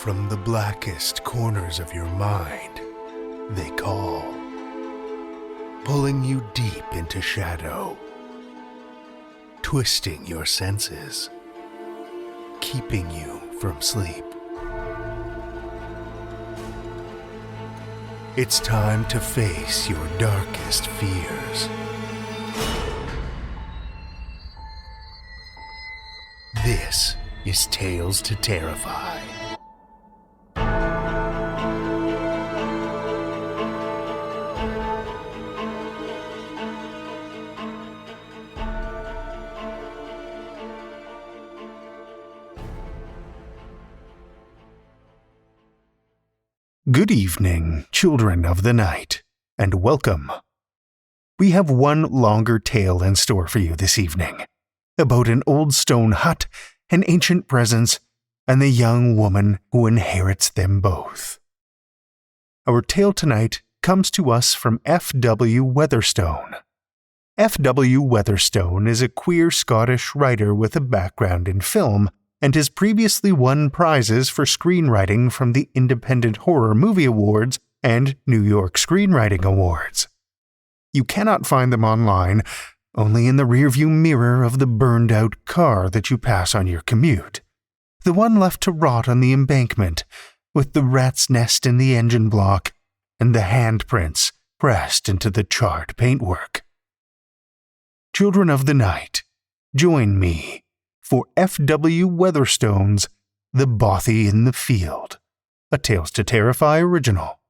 from the blackest corners of your mind, they call, pulling you deep into shadow, twisting your senses, keeping you from sleep. It's time to face your darkest fears. This is Tales to Terrify. Good evening, children of the night, and welcome. We have one longer tale in store for you this evening, about an old stone hut, an ancient presence, and the young woman who inherits them both. Our tale tonight comes to us from F.W. Weatherstone. F.W. Weatherstone is a queer Scottish writer with a background in film, and has previously won prizes for screenwriting from the Independent Horror Movie Awards and New York Screenwriting Awards. You cannot find them online, only in the rearview mirror of the burned-out car that you pass on your commute, the one left to rot on the embankment, with the rat's nest in the engine block and the handprints pressed into the charred paintwork. Children of the night, join me for F.W. Weatherstone's The Bothy in the Field, a Tales to Terrify original.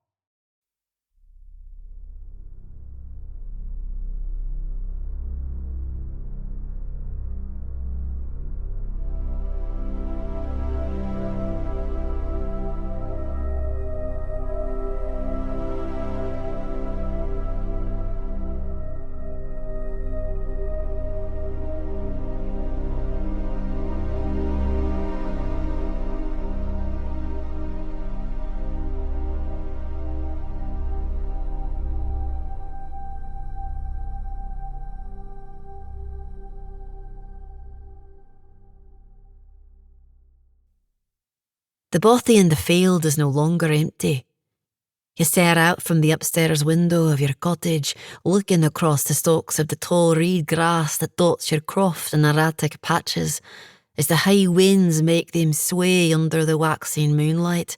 The Bothy in the field is no longer empty. You stare out from the upstairs window of your cottage, looking across the stalks of the tall reed grass that dots your croft in erratic patches, as the high winds make them sway under the waxing moonlight,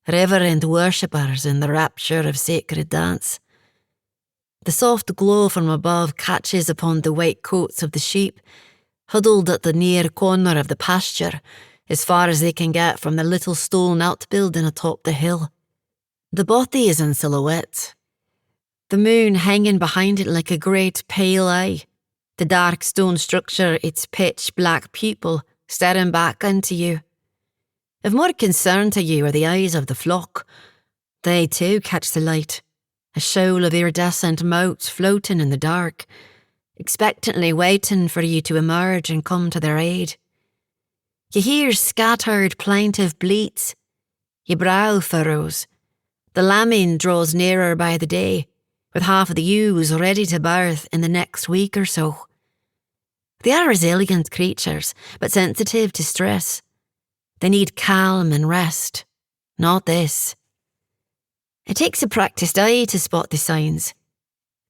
reverent worshippers in the rapture of sacred dance. The soft glow from above catches upon the white coats of the sheep, huddled at the near corner of the pasture, as far as they can get from the little stone outbuilding atop the hill. The Bothy is in silhouette, the moon hanging behind it like a great pale eye, the dark stone structure, its pitch-black pupil, staring back into you. Of more concern to you are the eyes of the flock. They too catch the light, a shoal of iridescent mote floating in the dark, expectantly waiting for you to emerge and come to their aid. You hear scattered plaintive bleats. Your brow furrows. The lambing draws nearer by the day, with half of the ewes ready to birth in the next week or so. They are resilient creatures, but sensitive to stress. They need calm and rest, not this. It takes a practiced eye to spot the signs.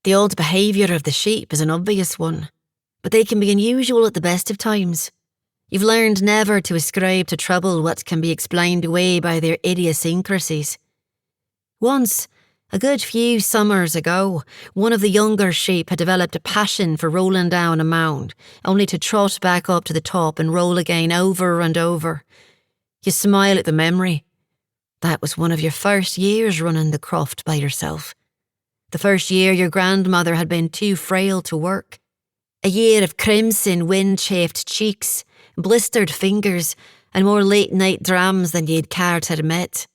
The odd behaviour of the sheep is an obvious one, but they can be unusual at the best of times. You've learned never to ascribe to trouble what can be explained away by their idiosyncrasies. Once, a good few summers ago, one of the younger sheep had developed a passion for rolling down a mound, only to trot back up to the top and roll again over and over. You smile at the memory. That was one of your first years running the croft by yourself. The first year your grandmother had been too frail to work. A year of crimson, wind-chafed cheeks, blistered fingers, and more late-night drams than you'd care to admit.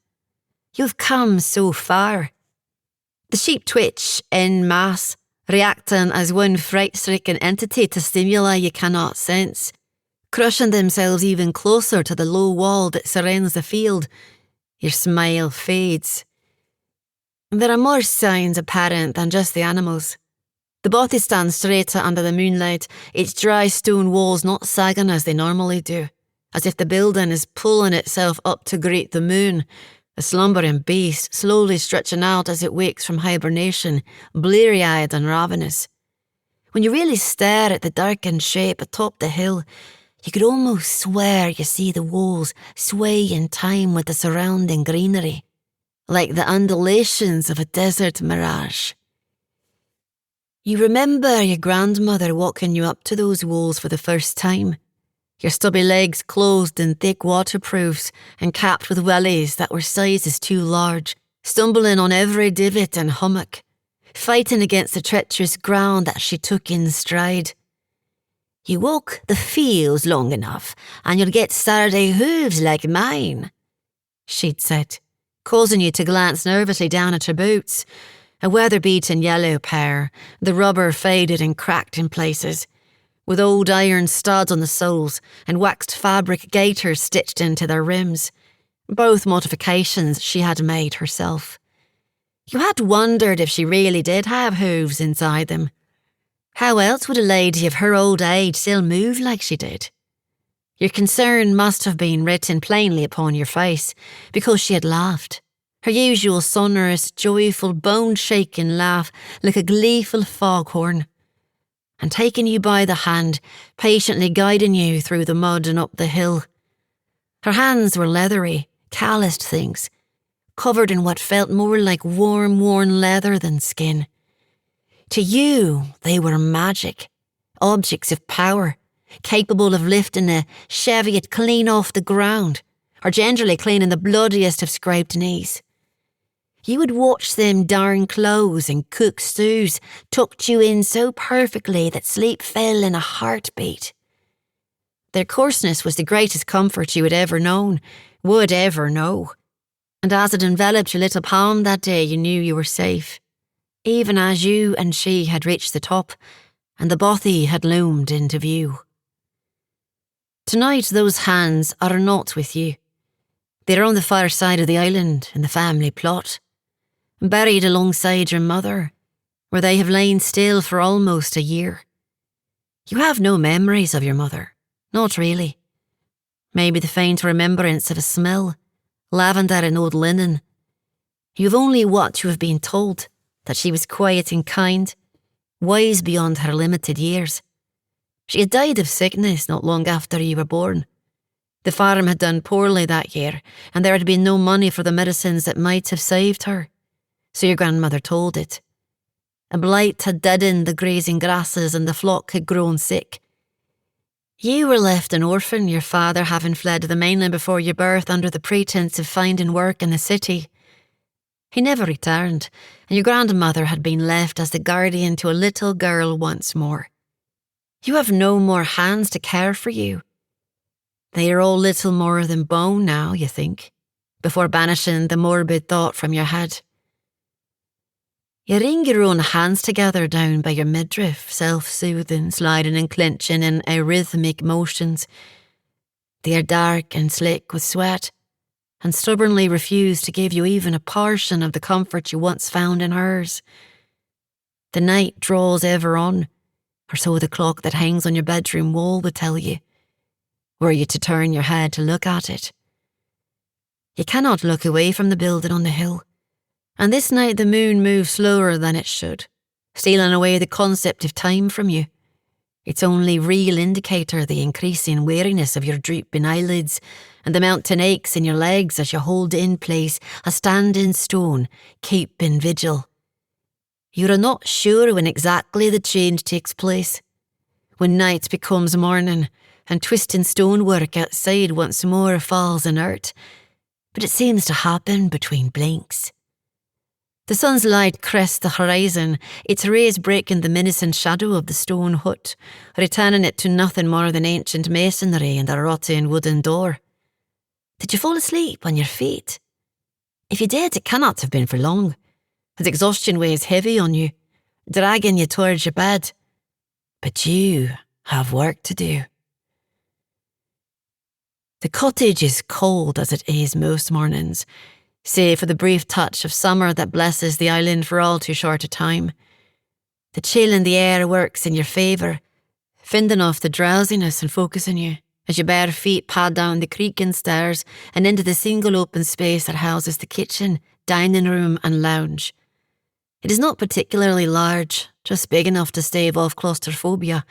You've come so far. The sheep twitch en masse, reacting as one fright-stricken entity to stimuli you cannot sense, crushing themselves even closer to the low wall that surrounds the field. Your smile fades. There are more signs apparent than just the animals. The Bothy stands straighter under the moonlight, its dry stone walls not sagging as they normally do, as if the building is pulling itself up to greet the moon, a slumbering beast slowly stretching out as it wakes from hibernation, bleary-eyed and ravenous. When you really stare at the darkened shape atop the hill, you could almost swear you see the walls sway in time with the surrounding greenery, like the undulations of a desert mirage. You remember your grandmother walking you up to those walls for the first time, your stubby legs clothed in thick waterproofs and capped with wellies that were sizes too large, stumbling on every divot and hummock, fighting against the treacherous ground that she took in stride. You walk the fields long enough and you'll get Saturday hooves like mine, she'd said, causing you to glance nervously down at her boots, a weather-beaten yellow pair, the rubber faded and cracked in places, with old iron studs on the soles and waxed fabric gaiters stitched into their rims, both modifications she had made herself. You had wondered if she really did have hooves inside them. How else would a lady of her old age still move like she did? Your concern must have been written plainly upon your face, because she had laughed, her usual sonorous, joyful, bone-shaking laugh like a gleeful foghorn, and taking you by the hand, patiently guiding you through the mud and up the hill. Her hands were leathery, calloused things, covered in what felt more like warm, worn leather than skin. To you, they were magic, objects of power, capable of lifting a Cheviot clean off the ground, or generally cleaning the bloodiest of scraped knees. You would watch them darn clothes and cook stews, tucked you in so perfectly that sleep fell in a heartbeat. Their coarseness was the greatest comfort you had ever known, would ever know. And as it enveloped your little palm that day, you knew you were safe, even as you and she had reached the top, and the Bothy had loomed into view. Tonight those hands are not with you. They're on the far side of the island in the family plot, buried alongside your mother, where they have lain still for almost a year. You have no memories of your mother, not really. Maybe the faint remembrance of a smell, lavender and old linen. You have only what you have been told, that she was quiet and kind, wise beyond her limited years. She had died of sickness not long after you were born. The farm had done poorly that year, and there had been no money for the medicines that might have saved her. So your grandmother told it. A blight had deadened the grazing grasses and the flock had grown sick. You were left an orphan, your father having fled to the mainland before your birth under the pretence of finding work in the city. He never returned, and your grandmother had been left as the guardian to a little girl once more. You have no more hands to care for you. They are all little more than bone now, you think, before banishing the morbid thought from your head. You wring your own hands together down by your midriff, self-soothing, sliding and clenching in arrhythmic motions. They are dark and slick with sweat, and stubbornly refuse to give you even a portion of the comfort you once found in hers. The night draws ever on, or so the clock that hangs on your bedroom wall would tell you, were you to turn your head to look at it. You cannot look away from the building on the hill, and this night the moon moves slower than it should, stealing away the concept of time from you, its only real indicator the increasing weariness of your drooping eyelids and the mountain aches in your legs as you hold in place a standing stone, keeping vigil. You are not sure when exactly the change takes place, when night becomes morning and twisting stonework outside once more falls inert, but it seems to happen between blinks. The sun's light crests the horizon, its rays breaking the menacing shadow of the stone hut, returning it to nothing more than ancient masonry and a rotting wooden door. Did you fall asleep on your feet? If you did, it cannot have been for long, as exhaustion weighs heavy on you, dragging you towards your bed. But you have work to do. The cottage is cold as it is most mornings, save for the brief touch of summer that blesses the island for all too short a time. The chill in the air works in your favour, fending off the drowsiness and focusing you, as your bare feet pad down the creaking stairs and into the single open space that houses the kitchen, dining room and lounge. It is not particularly large, just big enough to stave off claustrophobia,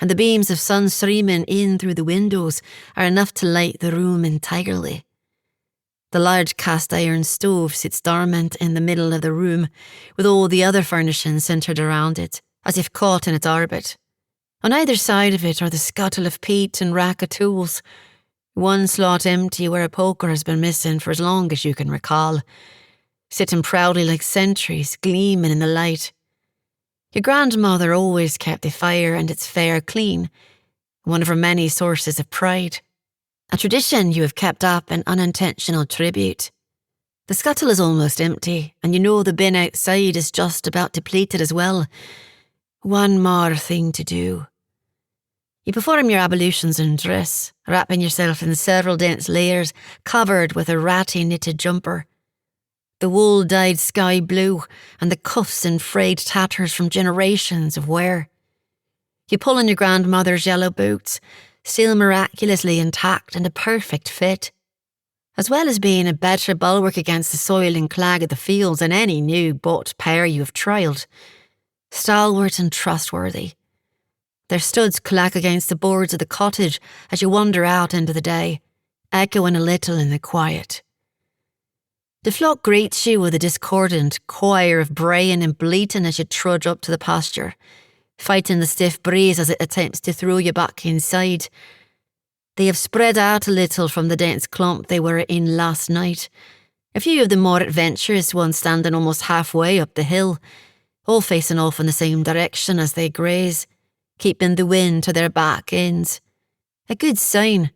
and the beams of sun streaming in through the windows are enough to light the room entirely. The large cast-iron stove sits dormant in the middle of the room, with all the other furnishings centred around it, as if caught in its orbit. On either side of it are the scuttle of peat and rack of tools, one slot empty where a poker has been missing for as long as you can recall, sitting proudly like sentries, gleaming in the light. Your grandmother always kept the fire and its fare clean, one of her many sources of pride. A tradition you have kept up in unintentional tribute. The scuttle is almost empty, and you know the bin outside is just about depleted as well. One more thing to do. You perform your ablutions in dress, wrapping yourself in several dense layers, covered with a ratty knitted jumper. The wool dyed sky blue, and the cuffs and frayed tatters from generations of wear. You pull on your grandmother's yellow boots, still miraculously intact and a perfect fit, as well as being a better bulwark against the soil and clag of the fields than any new bought pair you have trialled. Stalwart and trustworthy. Their studs clack against the boards of the cottage as you wander out into the day, echoing a little in the quiet. The flock greets you with a discordant choir of braying and bleating as you trudge up to the pasture, fighting the stiff breeze as it attempts to throw you back inside. They have spread out a little from the dense clump they were in last night, a few of the more adventurous ones standing almost halfway up the hill, all facing off in the same direction as they graze, keeping the wind to their back ends. A good sign.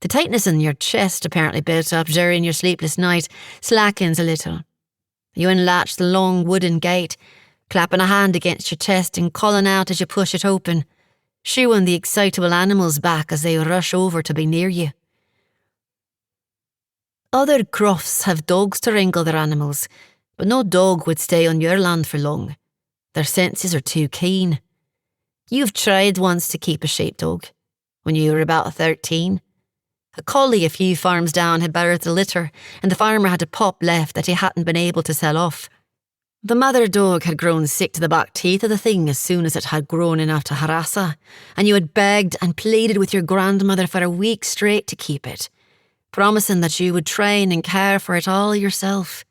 The tightness in your chest, apparently built up during your sleepless night, slackens a little. You unlatch the long wooden gate, clapping a hand against your chest and calling out as you push it open, shooing the excitable animals back as they rush over to be near you. Other crofts have dogs to wrangle their animals, but no dog would stay on your land for long. Their senses are too keen. You've tried once to keep a sheepdog, when you were about 13. A collie a few farms down had birthed a litter, and the farmer had a pup left that he hadn't been able to sell off. The mother dog had grown sick to the back teeth of the thing as soon as it had grown enough to harass her, and you had begged and pleaded with your grandmother for a week straight to keep it, promising that you would train and care for it all yourself.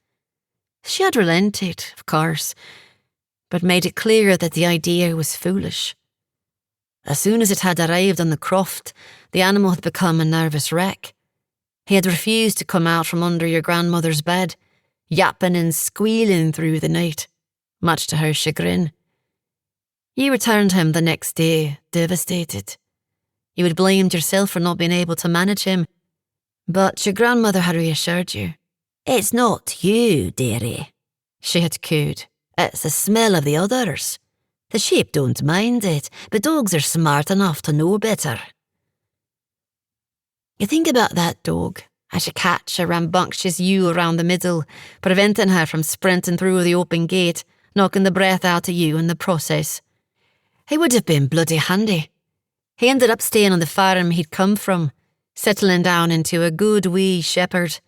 She had relented, of course, but made it clear that the idea was foolish. As soon as it had arrived on the croft, the animal had become a nervous wreck. He had refused to come out from under your grandmother's bed, yapping and squealing through the night, much to her chagrin. You returned him the next day, devastated. You had blamed yourself for not being able to manage him, but your grandmother had reassured you. "It's not you, dearie," she had cooed. "It's the smell of the others. The sheep don't mind it, but dogs are smart enough to know better." You think about that dog as you catch a rambunctious ewe around the middle, preventing her from sprinting through the open gate, knocking the breath out of you in the process. He would have been bloody handy. He ended up staying on the farm he'd come from, settling down into a good wee shepherd,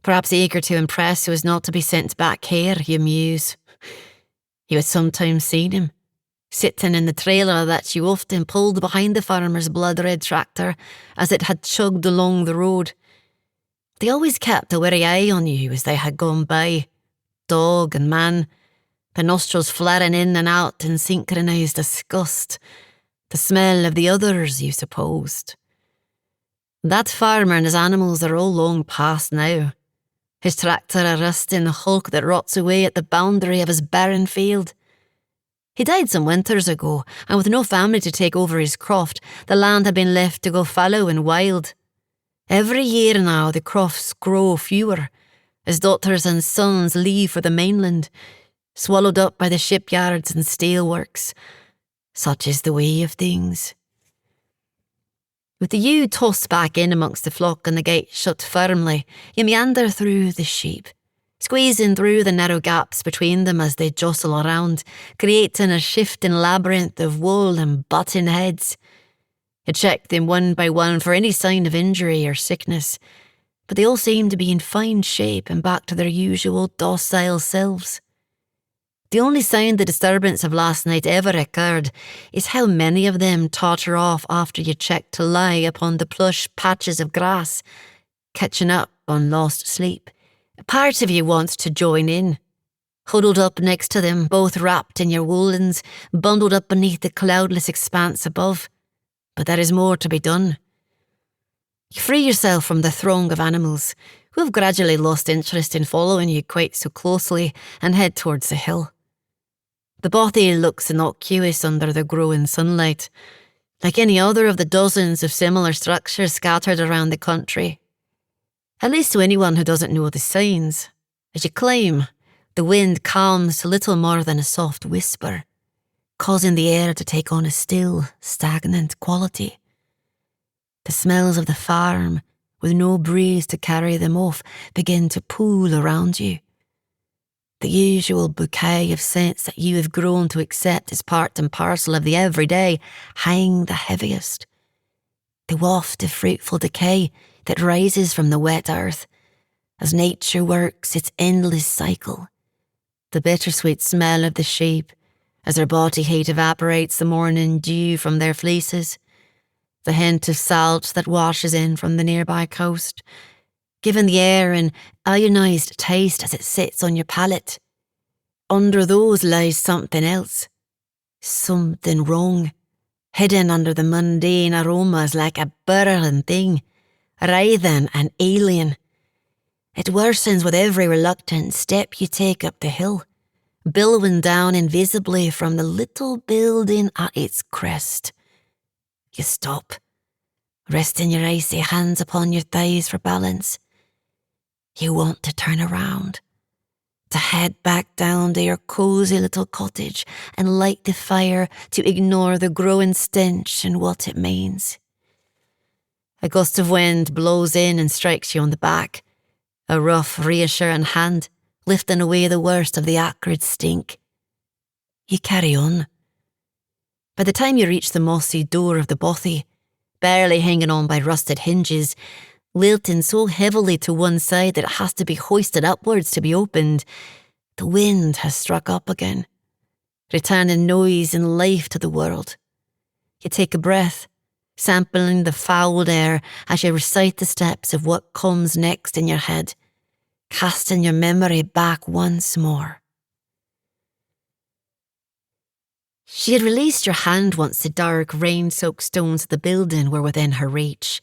perhaps eager to impress so as not to be sent back here, you muse. You had sometimes seen him, sitting in the trailer that you often pulled behind the farmer's blood-red tractor as it had chugged along the road. They always kept a wary eye on you as they had gone by, dog and man, the nostrils flaring in and out in synchronised disgust, the smell of the others, you supposed. That farmer and his animals are all long past now, his tractor a rusting hulk that rots away at the boundary of his barren field. He died some winters ago, and with no family to take over his croft, the land had been left to go fallow and wild. Every year now the crofts grow fewer, as daughters and sons leave for the mainland, swallowed up by the shipyards and steelworks. Such is the way of things. With the ewe tossed back in amongst the flock and the gate shut firmly, you meander through the sheep, squeezing through the narrow gaps between them as they jostle around, creating a shifting labyrinth of wool and butting heads. You checked them one by one for any sign of injury or sickness, but they all seemed to be in fine shape and back to their usual docile selves. The only sign the disturbance of last night ever occurred is how many of them totter off after you check to lie upon the plush patches of grass, catching up on lost sleep. Part of you wants to join in, huddled up next to them, both wrapped in your woolens, bundled up beneath the cloudless expanse above. But there is more to be done. You free yourself from the throng of animals, who have gradually lost interest in following you quite so closely, and head towards the hill. The Bothy looks innocuous under the growing sunlight, like any other of the dozens of similar structures scattered around the country. At least to anyone who doesn't know the signs. As you climb, the wind calms to little more than a soft whisper, causing the air to take on a still, stagnant quality. The smells of the farm, with no breeze to carry them off, begin to pool around you. The usual bouquet of scents that you have grown to accept as part and parcel of the everyday hang the heaviest. The waft of fruitful decay that rises from the wet earth as nature works its endless cycle. The bittersweet smell of the sheep as their body heat evaporates the morning dew from their fleeces. The hint of salt that washes in from the nearby coast, giving the air an ionized taste as it sits on your palate. Under those lies something else. Something wrong, hidden under the mundane aromas like a burrowing thing, writhing and alien. It worsens with every reluctant step you take up the hill, billowing down invisibly from the little building at its crest. You stop, resting your icy hands upon your thighs for balance. You want to turn around, to head back down to your cosy little cottage and light the fire to ignore the growing stench and what it means. A gust of wind blows in and strikes you on the back, a rough, reassuring hand lifting away the worst of the acrid stink. You carry on. By the time you reach the mossy door of the Bothy, barely hanging on by rusted hinges, lilting so heavily to one side that it has to be hoisted upwards to be opened, the wind has struck up again, returning noise and life to the world. You take a breath, sampling the fouled air as you recite the steps of what comes next in your head, casting your memory back once more. She had released your hand once the dark, rain-soaked stones of the building were within her reach,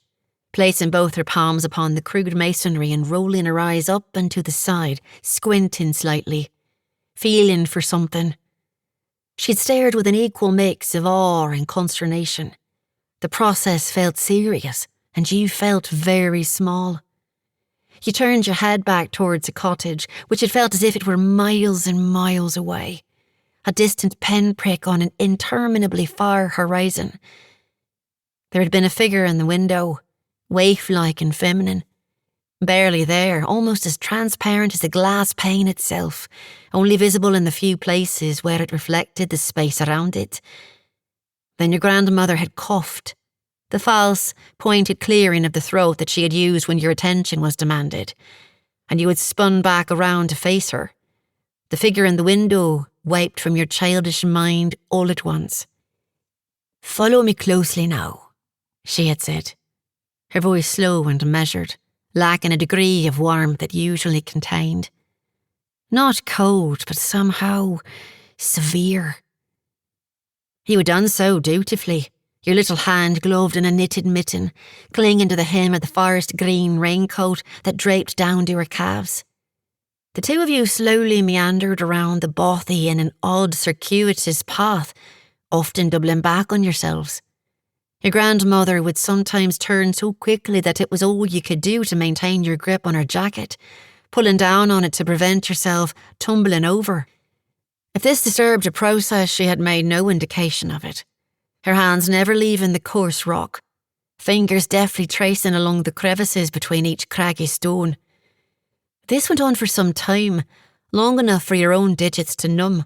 placing both her palms upon the crude masonry and rolling her eyes up and to the side, squinting slightly, feeling for something. She'd stared with an equal mix of awe and consternation. The process felt serious, and you felt very small. You turned your head back towards the cottage, which had felt as if it were miles and miles away, a distant pinprick on an interminably far horizon. There had been a figure in the window, waif-like and feminine, barely there, almost as transparent as the glass pane itself, only visible in the few places where it reflected the space around it. Then your grandmother had coughed, the false, pointed clearing of the throat that she had used when your attention was demanded, and you had spun back around to face her. The figure in the window wiped from your childish mind all at once. "Follow me closely now," she had said, her voice slow and measured, lacking a degree of warmth it usually contained. Not cold, but somehow severe. You had done so dutifully, your little hand gloved in a knitted mitten, clinging to the hem of the forest green raincoat that draped down to her calves. The two of you slowly meandered around the Bothy in an odd, circuitous path, often doubling back on yourselves. Your grandmother would sometimes turn so quickly that it was all you could do to maintain your grip on her jacket, pulling down on it to prevent yourself tumbling over. If this disturbed a process, she had made no indication of it, her hands never leaving the coarse rock, fingers deftly tracing along the crevices between each craggy stone. This went on for some time, long enough for your own digits to numb,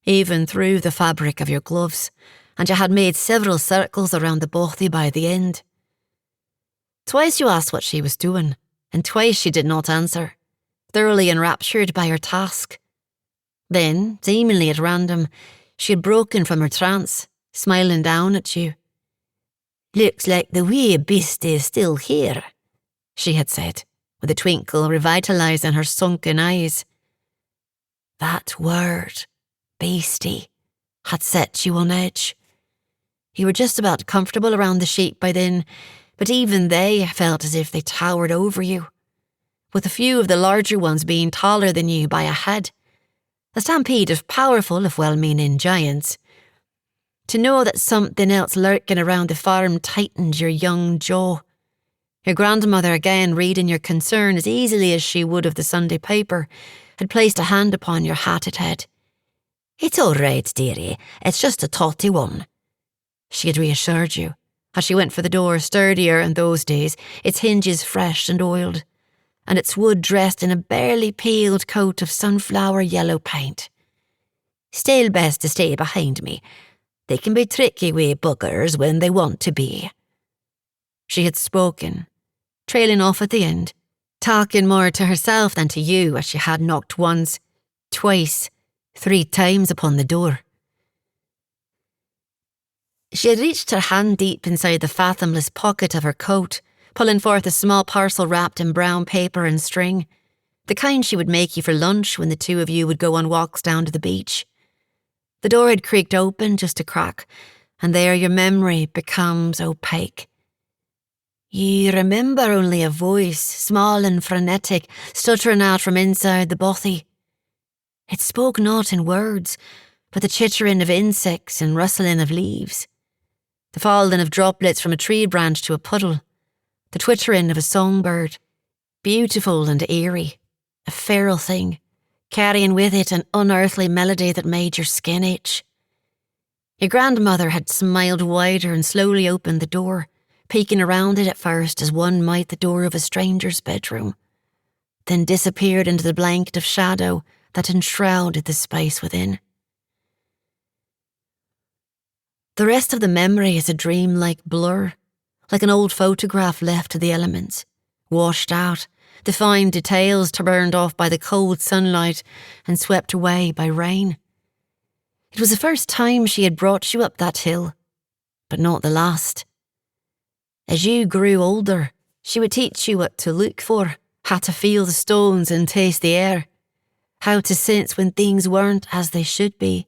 even through the fabric of your gloves, and you had made several circles around the Bothy by the end. Twice you asked what she was doing, and twice she did not answer, thoroughly enraptured by her task. Then, seemingly at random, she had broken from her trance, smiling down at you. "Looks like the wee beast is still here," she had said, with a twinkle revitalising her sunken eyes. That word, beastie, had set you on edge. You were just about comfortable around the sheep by then, but even they felt as if they towered over you, with a few of the larger ones being taller than you by a head. A stampede of powerful, if well-meaning, giants. To know that something else lurking around the farm tightened your young jaw. Your grandmother, again reading your concern as easily as she would of the Sunday paper, had placed a hand upon your hatted head. "It's all right, dearie, it's just a totty one," she had reassured you, as she went for the door, sturdier in those days, its hinges fresh and oiled, and its wood dressed in a barely peeled coat of sunflower yellow paint. "Still best to stay behind me. They can be tricky wee buggers when they want to be." She had spoken, trailing off at the end, talking more to herself than to you as she had knocked once, twice, 3 times upon the door. She had reached her hand deep inside the fathomless pocket of her coat, pulling forth a small parcel wrapped in brown paper and string, the kind she would make you for lunch when the two of you would go on walks down to the beach. The door had creaked open just a crack, and there your memory becomes opaque. You remember only a voice, small and frenetic, stuttering out from inside the Bothy. It spoke not in words, but the chittering of insects and rustling of leaves, the falling of droplets from a tree branch to a puddle, the twittering of a songbird, beautiful and eerie, a feral thing, carrying with it an unearthly melody that made your skin itch. Your grandmother had smiled wider and slowly opened the door, peeking around it at first as one might the door of a stranger's bedroom, then disappeared into the blanket of shadow that enshrouded the space within. The rest of the memory is a dreamlike blur, like an old photograph left to the elements, washed out, the fine details burned off by the cold sunlight and swept away by rain. It was the first time she had brought you up that hill, but not the last. As you grew older, she would teach you what to look for, how to feel the stones and taste the air, how to sense when things weren't as they should be.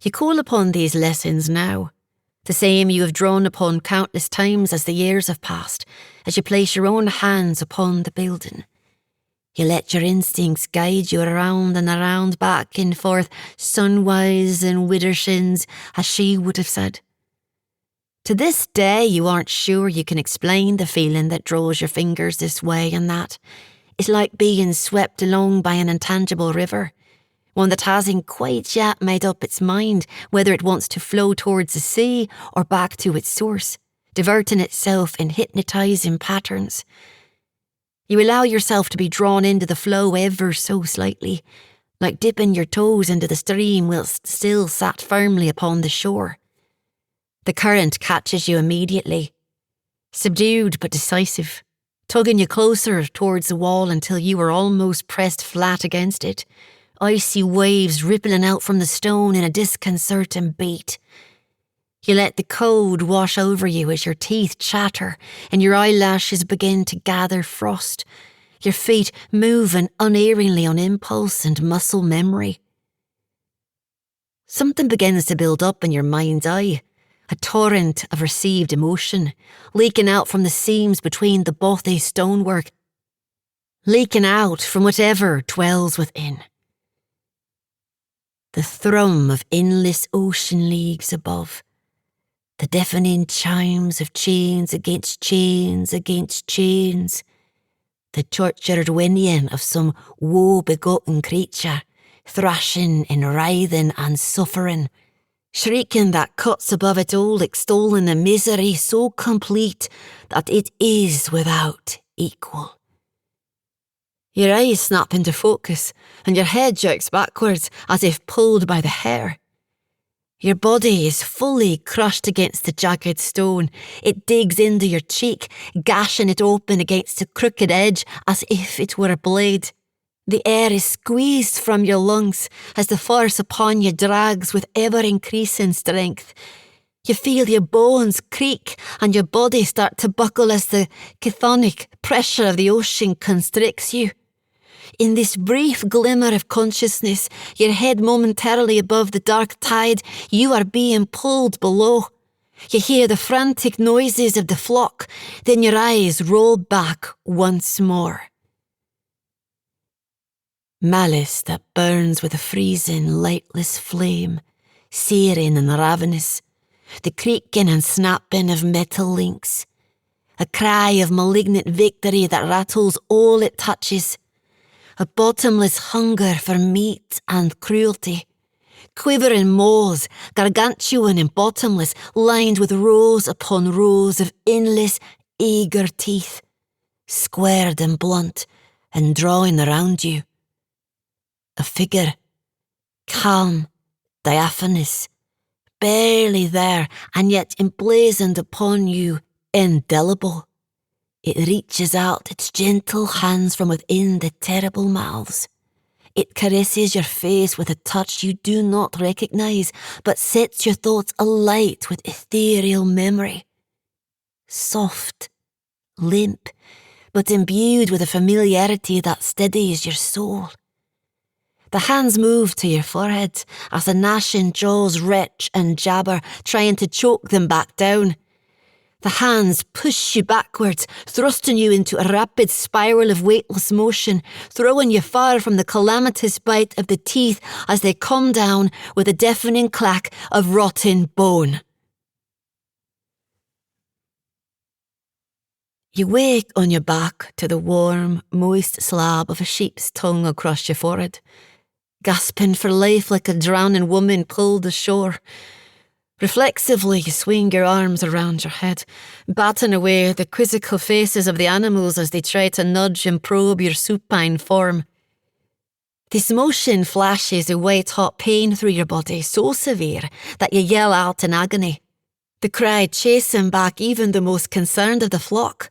You call upon these lessons now, the same you have drawn upon countless times as the years have passed, as you place your own hands upon the building. You let your instincts guide you around and around, back and forth, sunwise and widdershins, as she would have said. To this day, you aren't sure you can explain the feeling that draws your fingers this way and that. It's like being swept along by an intangible river, one that hasn't quite yet made up its mind whether it wants to flow towards the sea or back to its source, diverting itself in hypnotising patterns. You allow yourself to be drawn into the flow ever so slightly, like dipping your toes into the stream whilst still sat firmly upon the shore. The current catches you immediately, subdued but decisive, tugging you closer towards the wall until you were almost pressed flat against it, icy waves rippling out from the stone in a disconcerting beat. You let the cold wash over you as your teeth chatter and your eyelashes begin to gather frost, your feet moving unerringly on impulse and muscle memory. Something begins to build up in your mind's eye, a torrent of received emotion, leaking out from the seams between the Bothy stonework, leaking out from whatever dwells within. The thrum of endless ocean leagues above, the deafening chimes of chains against chains against chains, the tortured whinnying of some woe-begotten creature, thrashing and writhing and suffering, shrieking that cuts above it all, extolling a misery so complete that it is without equal. Your eyes snap into focus and your head jerks backwards as if pulled by the hair. Your body is fully crushed against the jagged stone. It digs into your cheek, gashing it open against a crooked edge as if it were a blade. The air is squeezed from your lungs as the force upon you drags with ever-increasing strength. You feel your bones creak and your body start to buckle as the chthonic pressure of the ocean constricts you. In this brief glimmer of consciousness, your head momentarily above the dark tide, you are being pulled below. You hear the frantic noises of the flock, then your eyes roll back once more. Malice that burns with a freezing, lightless flame, searing and ravenous, the creaking and snapping of metal links, a cry of malignant victory that rattles all it touches, a bottomless hunger for meat and cruelty, quivering maws, gargantuan and bottomless, lined with rows upon rows of endless, eager teeth, squared and blunt, and drawing around you. A figure, calm, diaphanous, barely there, and yet emblazoned upon you, indelible. It reaches out its gentle hands from within the terrible mouths. It caresses your face with a touch you do not recognise, but sets your thoughts alight with ethereal memory. Soft, limp, but imbued with a familiarity that steadies your soul. The hands move to your forehead as the gnashing jaws retch and jabber, trying to choke them back down. The hands push you backwards, thrusting you into a rapid spiral of weightless motion, throwing you far from the calamitous bite of the teeth as they come down with a deafening clack of rotten bone. You wake on your back to the warm, moist slab of a sheep's tongue across your forehead, gasping for life like a drowning woman pulled ashore. Reflexively, you swing your arms around your head, batting away the quizzical faces of the animals as they try to nudge and probe your supine form. This motion flashes a white-hot pain through your body so severe that you yell out in agony. The cry chasing back even the most concerned of the flock.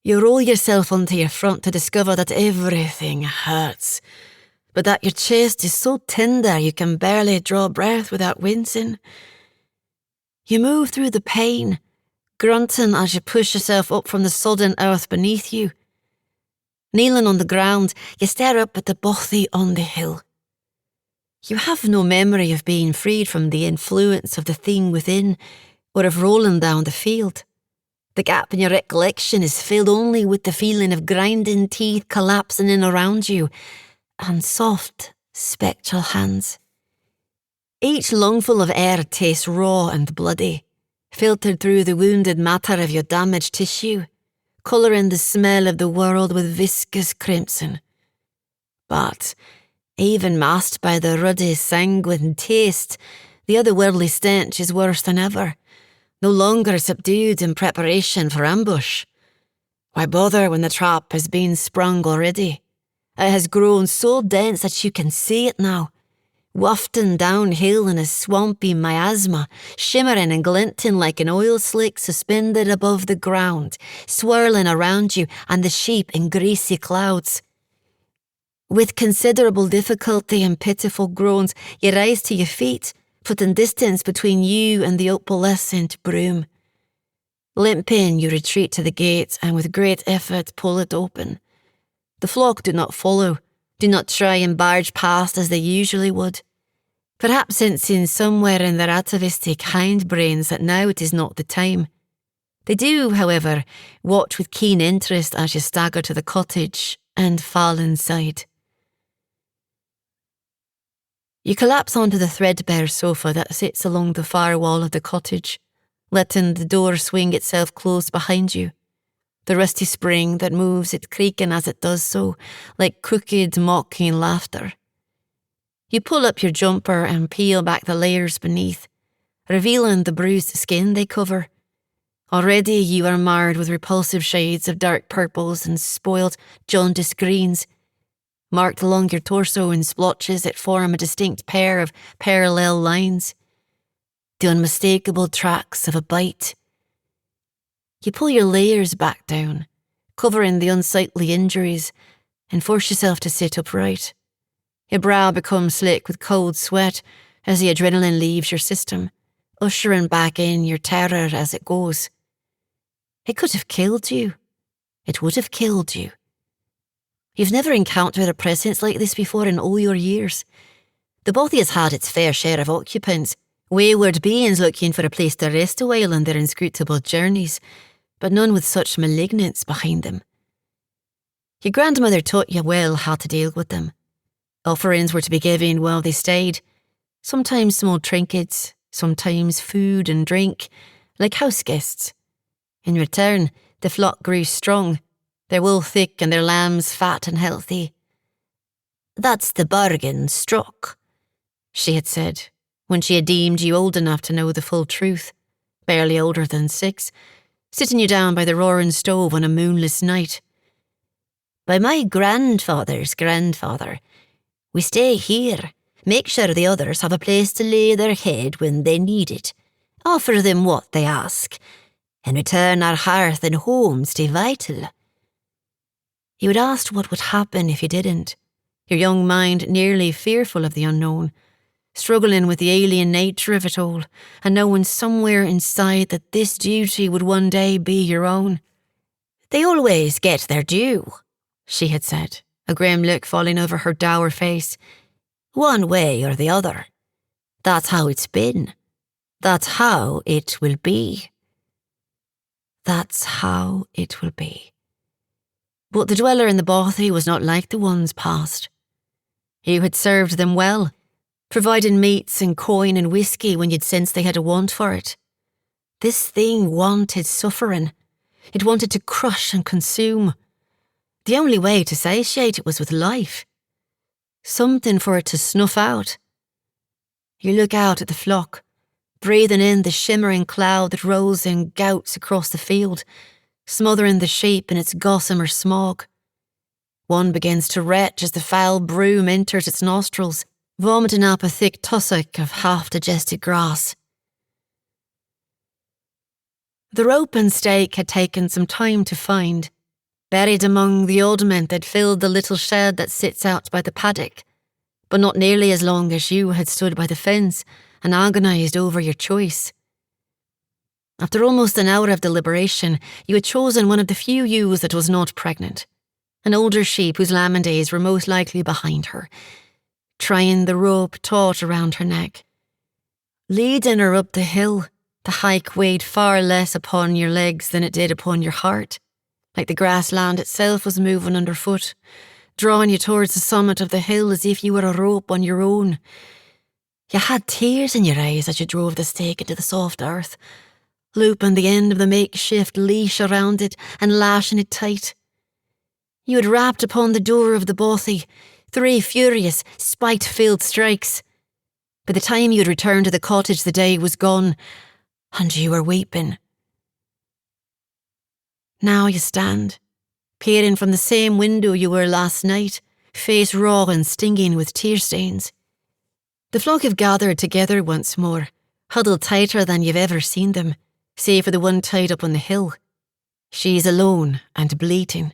You roll yourself onto your front to discover that everything hurts, but that your chest is so tender you can barely draw breath without wincing. You move through the pain, grunting as you push yourself up from the sodden earth beneath you. Kneeling on the ground, you stare up at the Bothy on the hill. You have no memory of being freed from the influence of the thing within, or of rolling down the field. The gap in your recollection is filled only with the feeling of grinding teeth collapsing in around you, and soft, spectral hands. Each lungful of air tastes raw and bloody, filtered through the wounded matter of your damaged tissue, colouring the smell of the world with viscous crimson. But, even masked by the ruddy, sanguine taste, the otherworldly stench is worse than ever, no longer subdued in preparation for ambush. Why bother when the trap has been sprung already? It has grown so dense that you can see it now, wafting downhill in a swampy miasma, shimmering and glinting like an oil slick suspended above the ground, swirling around you and the sheep in greasy clouds. With considerable difficulty and pitiful groans, you rise to your feet, putting distance between you and the opalescent broom. Limping, you retreat to the gate and with great effort pull it open. The flock do not follow, do not try and barge past as they usually would. Perhaps sensing somewhere in their atavistic hindbrains that now it is not the time. They do, however, watch with keen interest as you stagger to the cottage and fall inside. You collapse onto the threadbare sofa that sits along the far wall of the cottage, letting the door swing itself closed behind you. The rusty spring that moves it creaking as it does so, like crooked, mocking laughter. You pull up your jumper and peel back the layers beneath, revealing the bruised skin they cover. Already you are marred with repulsive shades of dark purples and spoiled, jaundiced greens. Marked along your torso in splotches that form a distinct pair of parallel lines. the unmistakable tracks of a bite. You pull your layers back down, covering the unsightly injuries, and force yourself to sit upright. Your brow becomes slick with cold sweat as the adrenaline leaves your system, ushering back in your terror as it goes. It could have killed you. It would have killed you. You've never encountered a presence like this before in all your years. The Bothy has had its fair share of occupants, wayward beings looking for a place to rest a while on their inscrutable journeys, but none with such malignance behind them. Your grandmother taught you well how to deal with them. Offerings were to be given while they stayed, sometimes small trinkets, sometimes food and drink, like house guests. In return, the flock grew strong, their wool thick and their lambs fat and healthy. "That's the bargain struck," she had said, when she had deemed you old enough to know the full truth, barely older than 6, sitting you down by the roaring stove on a moonless night. "By my grandfather's grandfather, we stay here, make sure the others have a place to lay their head when they need it, offer them what they ask. In return, our hearth and home stay vital." You had asked what would happen if you didn't, your young mind nearly fearful of the unknown, struggling with the alien nature of it all, and knowing somewhere inside that this duty would one day be your own. "They always get their due," she had said, a grim look falling over her dour face. "One way or the other. That's how it's been. That's how it will be. That's how it will be." But the dweller in the Bothy was not like the ones past. You had served them well, providing meats and coin and whiskey when you'd sensed they had a want for it. This thing wanted suffering. It wanted to crush and consume. The only way to satiate it was with life. Something for it to snuff out. You look out at the flock, breathing in the shimmering cloud that rose in gouts across the field, smothering the sheep in its gossamer smog. One begins to retch as the foul broom enters its nostrils, vomiting up a thick tussock of half-digested grass. The rope and stake had taken some time to find, buried among the oddment that filled the little shed that sits out by the paddock, but not nearly as long as you had stood by the fence and agonised over your choice. After almost an hour of deliberation, you had chosen one of the few ewes that was not pregnant, an older sheep whose lambing days were most likely behind her, trying the rope taut around her neck. Leading her up the hill, the hike weighed far less upon your legs than it did upon your heart, like the grassland itself was moving underfoot, drawing you towards the summit of the hill as if you were a rope on your own. You had tears in your eyes as you drove the stake into the soft earth, looping the end of the makeshift leash around it and lashing it tight. You had rapped upon the door of the Bothy, 3 furious, spite-filled strikes. By the time you had returned to the cottage, the day was gone, and you were weeping. Now you stand, peering from the same window you were last night, face raw and stinging with tear stains. The flock have gathered together once more, huddled tighter than you've ever seen them, save for the one tied up on the hill. She's alone and bleating.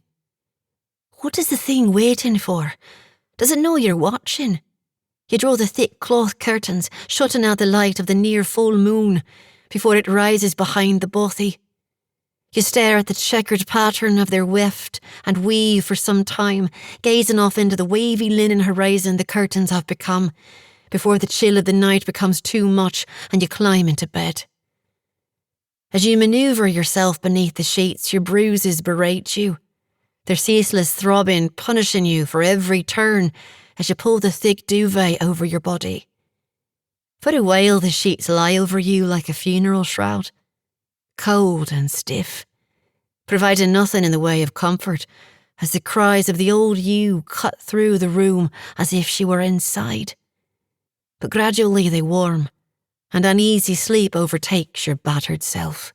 What is the thing waiting for? Does it know you're watching? You draw the thick cloth curtains, shutting out the light of the near full moon before it rises behind the Bothy. You stare at the checkered pattern of their weft and weave for some time, gazing off into the wavy linen horizon the curtains have become, before the chill of the night becomes too much and you climb into bed. As you manoeuvre yourself beneath the sheets, your bruises berate you, their ceaseless throbbing punishing you for every turn as you pull the thick duvet over your body. For a while the sheets lie over you like a funeral shroud, cold and stiff, providing nothing in the way of comfort as the cries of the old you cut through the room as if she were inside. But gradually they warm, and uneasy sleep overtakes your battered self.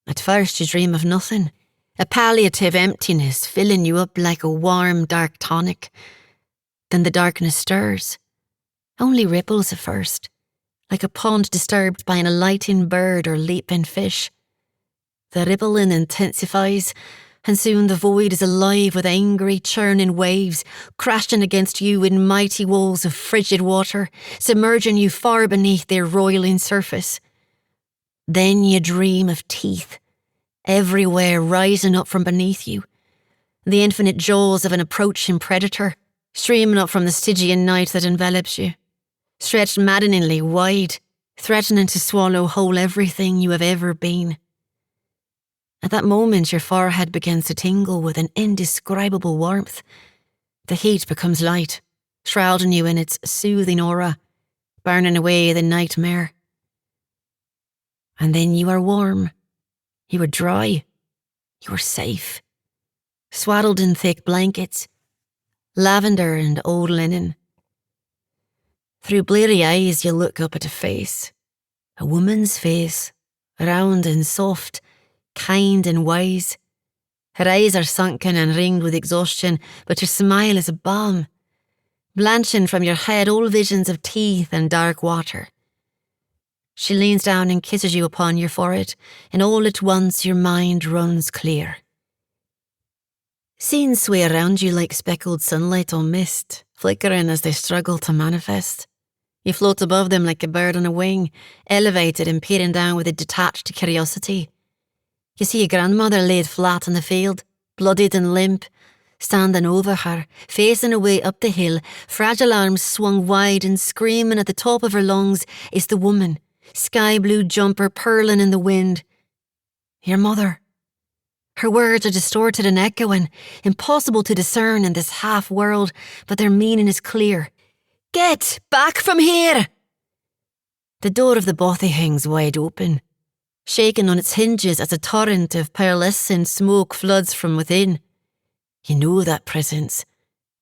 At first you dream of nothing, a palliative emptiness filling you up like a warm, dark tonic. Then the darkness stirs. Only ripples at first, like a pond disturbed by an alighting bird or leaping fish. The rippling intensifies, and soon the void is alive with angry, churning waves, crashing against you in mighty walls of frigid water, submerging you far beneath their roiling surface. Then you dream of teeth, everywhere rising up from beneath you, the infinite jaws of an approaching predator, streaming up from the Stygian night that envelops you, stretched maddeningly wide, threatening to swallow whole everything you have ever been. At that moment, your forehead begins to tingle with an indescribable warmth. The heat becomes light, shrouding you in its soothing aura, burning away the nightmare. And then you are warm, you are dry, you are safe, swaddled in thick blankets, lavender and old linen. Through bleary eyes, you look up at a face, a woman's face, round and soft, kind and wise. Her eyes are sunken and ringed with exhaustion, but her smile is a balm, blanching from your head all visions of teeth and dark water. She leans down and kisses you upon your forehead, and all at once your mind runs clear. Scenes sway around you like speckled sunlight on mist, flickering as they struggle to manifest. You float above them like a bird on a wing, elevated and peering down with a detached curiosity. You see a grandmother laid flat on the field, bloodied and limp. Standing over her, facing away up the hill, fragile arms swung wide and screaming at the top of her lungs, is the woman, sky blue jumper purling in the wind. Your mother. Her words are distorted and echoing, impossible to discern in this half-world, but their meaning is clear. Get back from here! The door of the Bothy hangs wide open, shaken on its hinges as a torrent of pearlescent smoke floods from within. You know that presence.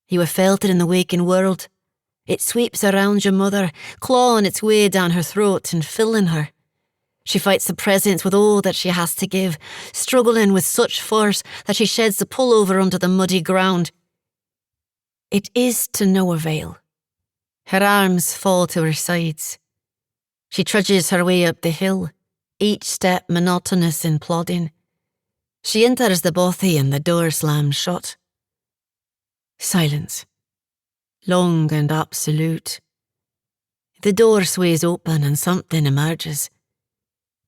You have felt it in the waking world. It sweeps around your mother, clawing its way down her throat and filling her. She fights the presence with all that she has to give, struggling with such force that she sheds the pullover onto the muddy ground. It is to no avail. Her arms fall to her sides. She trudges her way up the hill, each step monotonous and plodding. She enters the Bothy and the door slams shut. Silence. Long and absolute. The door sways open and something emerges.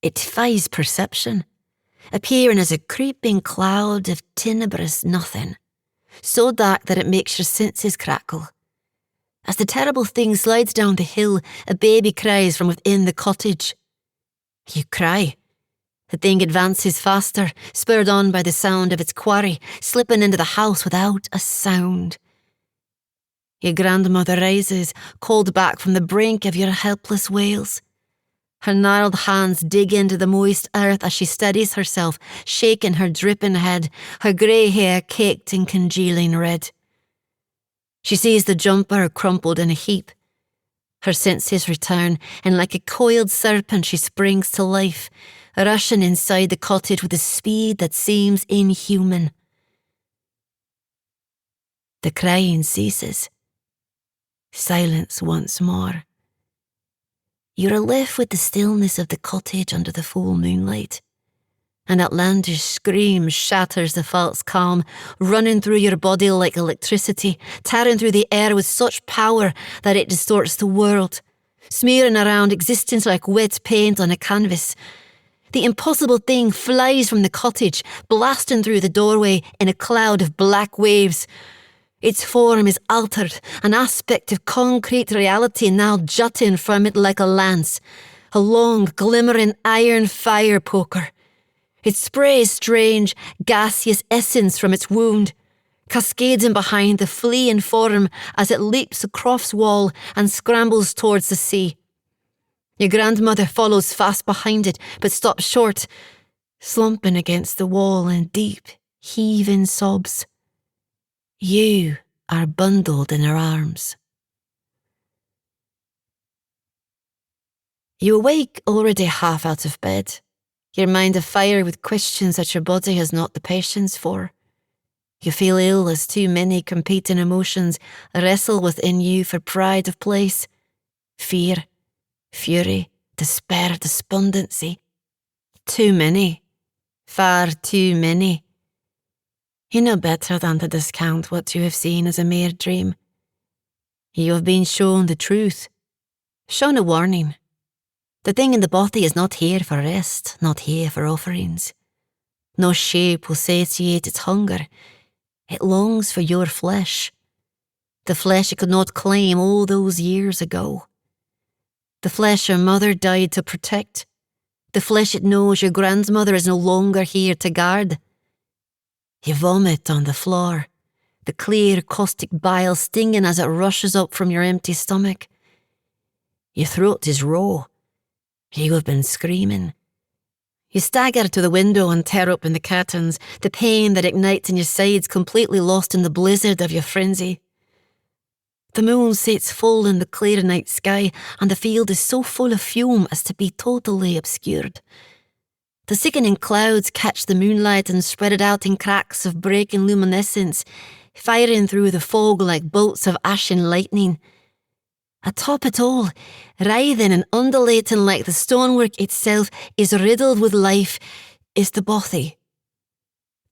It defies perception, appearing as a creeping cloud of tenebrous nothing, so dark that it makes your senses crackle. As the terrible thing slides down the hill, a baby cries from within the cottage. You cry. The thing advances faster, spurred on by the sound of its quarry, slipping into the house without a sound. Your grandmother rises, called back from the brink of your helpless wails. Her gnarled hands dig into the moist earth as she steadies herself, shaking her dripping head, her grey hair caked in congealing red. She sees the jumper crumpled in a heap. Her senses return, and like a coiled serpent she springs to life, rushing inside the cottage with a speed that seems inhuman. The crying ceases. Silence once more. You are left with the stillness of the cottage under the full moonlight. An outlandish scream shatters the false calm, running through your body like electricity, tearing through the air with such power that it distorts the world, smearing around existence like wet paint on a canvas. The impossible thing flies from the cottage, blasting through the doorway in a cloud of black waves. Its form is altered, an aspect of concrete reality now jutting from it like a lance, a long, glimmering iron fire poker. It sprays strange, gaseous essence from its wound, cascading behind the fleeing form as it leaps across the wall and scrambles towards the sea. Your grandmother follows fast behind it, but stops short, slumping against the wall in deep, heaving sobs. You are bundled in her arms. You awake already half out of bed, your mind afire with questions that your body has not the patience for. You feel ill as too many competing emotions wrestle within you for pride of place, fear, Fury, despair, despondency. Too many. Far too many. You know better than to discount what you have seen as a mere dream. You have been shown the truth, shown a warning. The thing in the bothy is not here for rest, not here for offerings. No shape will satiate its hunger. It longs for your flesh. The flesh it could not claim all those years ago. The flesh your mother died to protect. The flesh it knows your grandmother is no longer here to guard. You vomit on the floor, the clear caustic bile stinging as it rushes up from your empty stomach. Your throat is raw. You have been screaming. You stagger to the window and tear open the curtains, the pain that ignites in your sides completely lost in the blizzard of your frenzy. The moon sits full in the clear night sky, and the field is so full of fume as to be totally obscured. The sickening clouds catch the moonlight and spread it out in cracks of breaking luminescence, firing through the fog like bolts of ashen lightning. Atop it all, writhing and undulating like the stonework itself is riddled with life, is the bothy.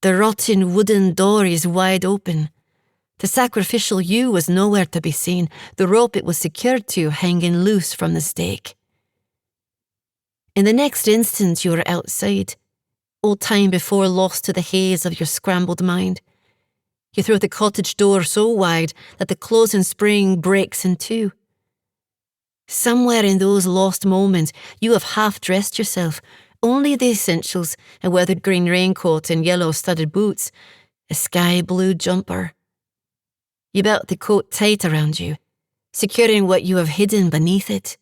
The rotten wooden door is wide open. The sacrificial ewe was nowhere to be seen, the rope it was secured to hanging loose from the stake. In the next instant you are outside, all time before lost to the haze of your scrambled mind. You throw the cottage door so wide that the closing spring breaks in two. Somewhere in those lost moments you have half-dressed yourself, only the essentials, a weathered green raincoat and yellow studded boots, a sky-blue jumper. You belt the coat tight around you, securing what you have hidden beneath it.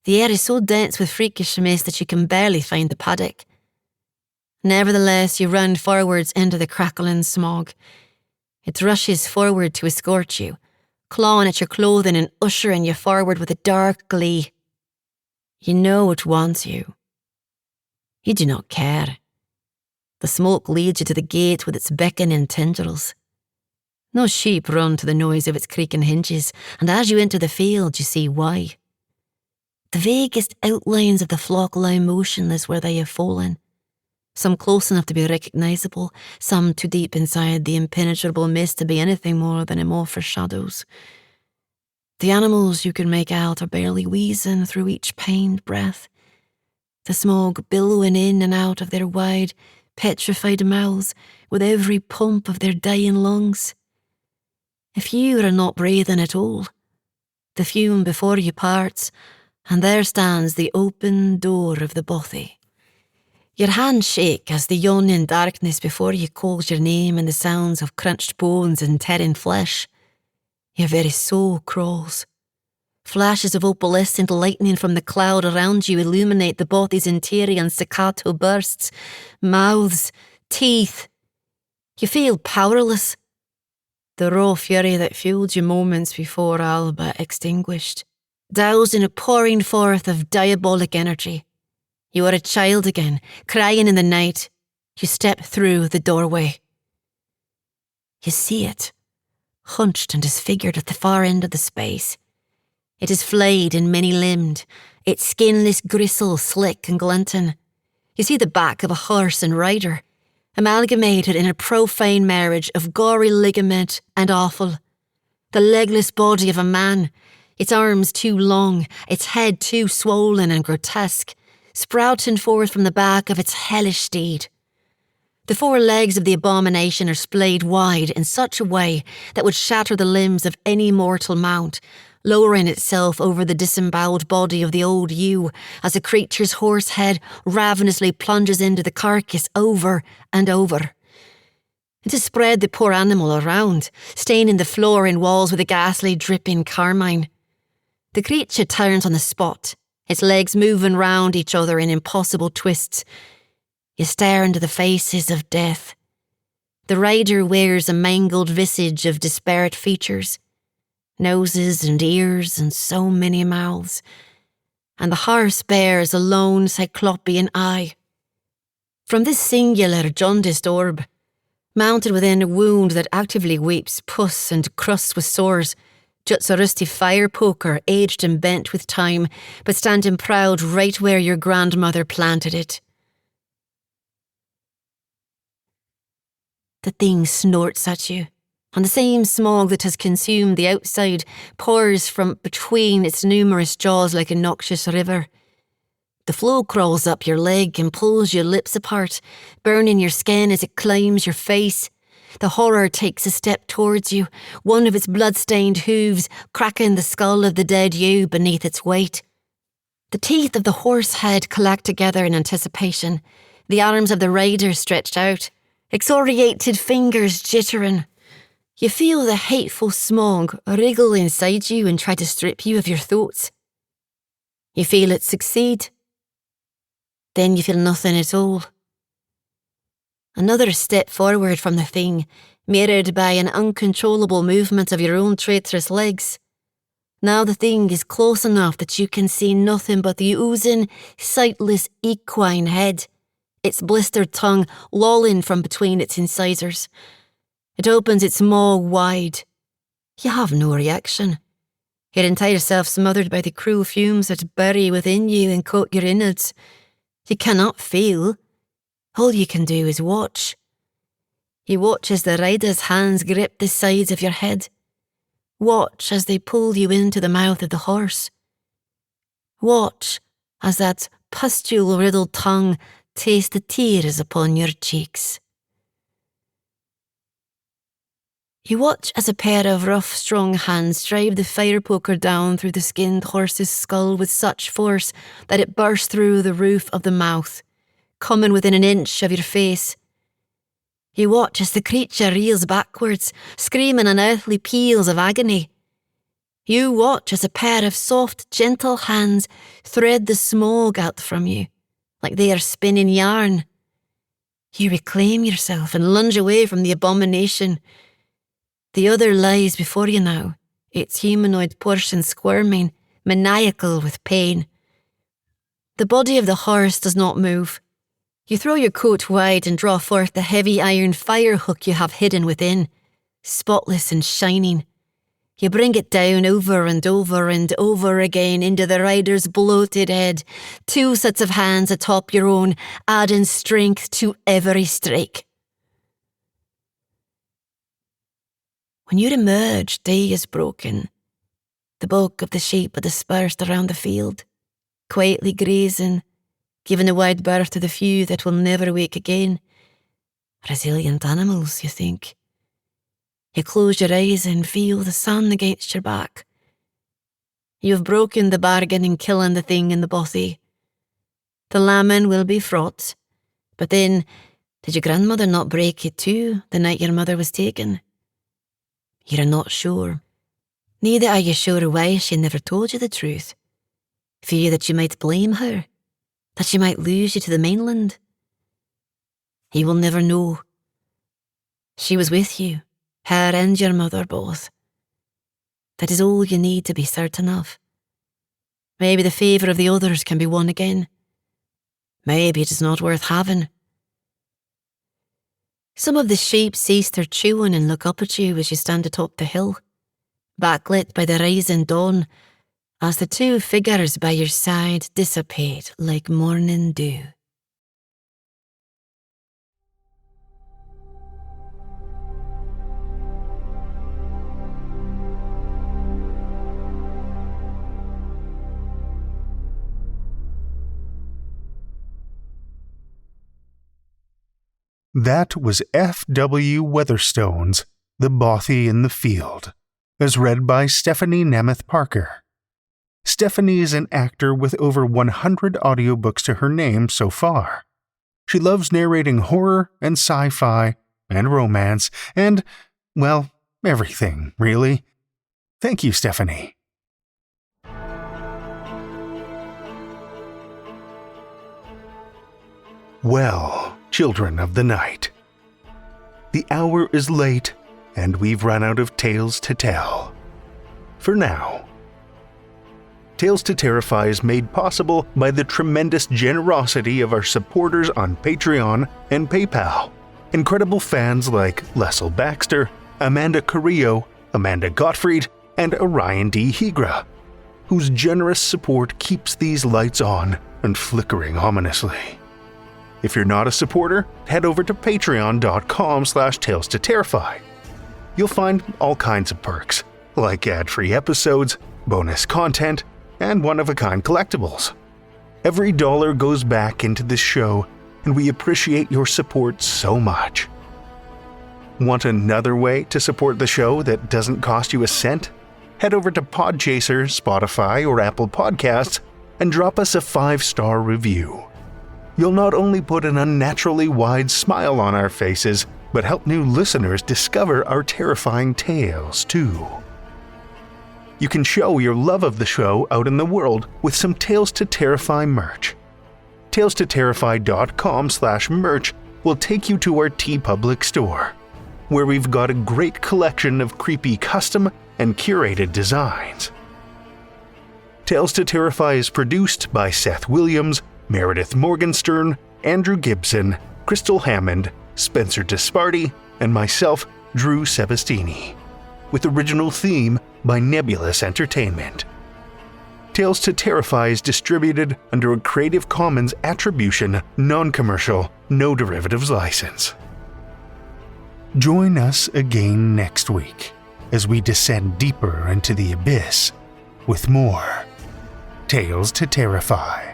The air is so dense with freakish mist that you can barely find the paddock. Nevertheless, you run forwards into the crackling smog. It rushes forward to escort you, clawing at your clothing and ushering you forward with a dark glee. You know it wants you. You do not care. The smoke leads you to the gate with its beckoning tendrils. No sheep run to the noise of its creaking hinges, and as you enter the field, you see why. The vaguest outlines of the flock lie motionless where they have fallen, some close enough to be recognisable, some too deep inside the impenetrable mist to be anything more than amorphous shadows. The animals you can make out are barely wheezing through each pained breath, the smog billowing in and out of their wide, petrified mouths with every pump of their dying lungs. If you are not breathing at all, the fume before you parts, and there stands the open door of the bothy. Your hands shake as the yawning darkness before you calls your name and the sounds of crunched bones and tearing flesh. Your very soul crawls. Flashes of opalescent lightning from the cloud around you illuminate the bothy's interior in staccato bursts, mouths, teeth. You feel powerless. The raw fury that fueled you moments before all but extinguished, doused in a pouring forth of diabolic energy. You are a child again, crying in the night. You step through the doorway. You see it, hunched and disfigured at the far end of the space. It is flayed and many-limbed, its skinless gristle slick and glinting. You see the back of a horse and rider, amalgamated in a profane marriage of gory ligament and offal. The legless body of a man, its arms too long, its head too swollen and grotesque, sprouting forth from the back of its hellish steed. The four legs of the abomination are splayed wide in such a way that would shatter the limbs of any mortal mount, lowering itself over the disemboweled body of the old ewe as the creature's horse head ravenously plunges into the carcass over and over. It has spread the poor animal around, staining the floor and walls with a ghastly dripping carmine. The creature turns on the spot, its legs moving round each other in impossible twists. You stare into the faces of death. The rider wears a mangled visage of disparate features, noses and ears and so many mouths, and the horse bears a lone cyclopean eye. From this singular jaundiced orb, mounted within a wound that actively weeps pus and crusts with sores, Juts a rusty fire poker, aged and bent with time, but standing proud right where your grandmother planted it. The thing snorts at you, and the same smog that has consumed the outside pours from between its numerous jaws like a noxious river. The flow crawls up your leg and pulls your lips apart, burning your skin as it climbs your face. The horror takes a step towards you, one of its blood-stained hooves cracking the skull of the dead you beneath its weight. The teeth of the horse head collect together in anticipation, the arms of the rider stretched out, excoriated fingers jittering. You feel the hateful smog wriggle inside you and try to strip you of your thoughts. You feel it succeed. Then you feel nothing at all. Another step forward from the thing, mirrored by an uncontrollable movement of your own traitorous legs. Now the thing is close enough that you can see nothing but the oozing, sightless equine head, its blistered tongue lolling from between its incisors. It opens its maw wide. You have no reaction. Your entire self smothered by the cruel fumes that bury within you and coat your innards. You cannot feel. All you can do is watch. You watch as the rider's hands grip the sides of your head. Watch as they pull you into the mouth of the horse. Watch as that pustule-riddled tongue tastes the tears upon your cheeks. You watch as a pair of rough, strong hands drive the fire poker down through the skinned horse's skull with such force that it bursts through the roof of the mouth, coming within an inch of your face. You watch as the creature reels backwards, screaming unearthly peals of agony. You watch as a pair of soft, gentle hands thread the smog out from you, like they are spinning yarn. You reclaim yourself and lunge away from the abomination. The other lies before you now, its humanoid portion squirming, maniacal with pain. The body of the horse does not move. You throw your coat wide and draw forth the heavy iron fire hook you have hidden within, spotless and shining. You bring it down over and over and over again into the rider's bloated head, 2 sets of hands atop your own, adding strength to every strike. When you emerge, day is broken. The bulk of the sheep are dispersed around the field, quietly grazing, giving a wide berth to the few that will never wake again. Resilient animals, you think. You close your eyes and feel the sun against your back. You have broken the bargain in killing the thing in the Bothy. The lambing will be fraught, but then, did your grandmother not break it too the night your mother was taken? You are not sure. Neither are you sure why she never told you the truth. Fear that you might blame her, that she might lose you to the mainland. You will never know. She was with you, her and your mother both. That is all you need to be certain of. Maybe the favour of the others can be won again. Maybe it is not worth having. Some of the sheep cease their chewing and look up at you as you stand atop the hill, backlit by the rising dawn, as the 2 figures by your side dissipate like morning dew. That was F.W. Weatherstone's The Bothy in the Field, as read by Stephanie Nemeth-Parker. Stephanie is an actor with over 100 audiobooks to her name so far. She loves narrating horror and sci-fi and romance and, well, everything, really. Thank you, Stephanie. Well, children of the night, the hour is late and we've run out of tales to tell. For now. Tales to Terrify is made possible by the tremendous generosity of our supporters on Patreon and PayPal. Incredible fans like Lestle Baxter, Amanda Carrillo, Amanda Gottfried, and Orion D. Hegre, whose generous support keeps these lights on and flickering ominously. If you're not a supporter, head over to patreon.com/Tales to Terrify. You'll find all kinds of perks, like ad-free episodes, bonus content, and one-of-a-kind collectibles. Every dollar goes back into this show, and we appreciate your support so much. Want another way to support the show that doesn't cost you a cent? Head over to Podchaser, Spotify, or Apple Podcasts and drop us a 5-star review. You'll not only put an unnaturally wide smile on our faces, but help new listeners discover our terrifying tales too. You can show your love of the show out in the world with some Tales to Terrify merch. TalesToTerrify.com/merch will take you to our TeePublic store, where we've got a great collection of creepy custom and curated designs. Tales to Terrify is produced by Seth Williams, Meredith Morgenstern, Andrew Gibson, Crystal Hammond, Spencer Disparty, and myself, Drew Sebastini, with original theme by Nebulous Entertainment. Tales to Terrify is distributed under a Creative Commons Attribution, Non-Commercial, No Derivatives license. Join us again next week as we descend deeper into the abyss with more Tales to Terrify.